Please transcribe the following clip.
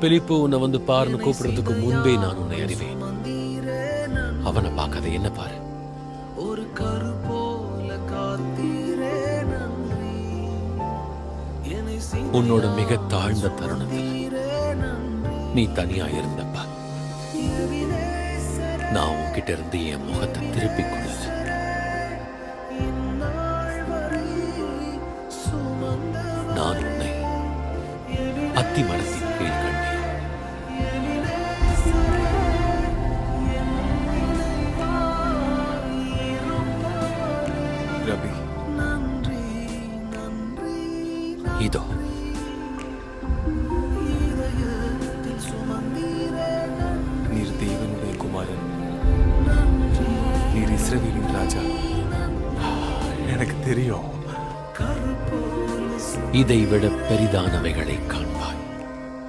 பிலிப்பு உன்னை வந்து பாருன்னு கூப்பிடுறதுக்கு முன்பே நான் உன்னை அறிவேன். அவனை பார்க்காத என்ன பாரு. ஒரு கரு போல காத்தீரே நன்றி. உன்னோட மிக தாழ்ந்த தருணத்தில் நீ தனியா இருந்தப்ப நான் உன்கிட்ட இருந்து என் முகத்தை திருப்பிக் கொள்ள நான் உன்னை அத்தி மரத்தின் கீழ் கண்டேன். ரவி, இதோ நீர் தேவனுடைய குமாரன், நீர் இஸ்ரவேலின் ராஜா. எனக்கு தெரியும். இதை விட பெரிதானவைகளை காண்பாய்.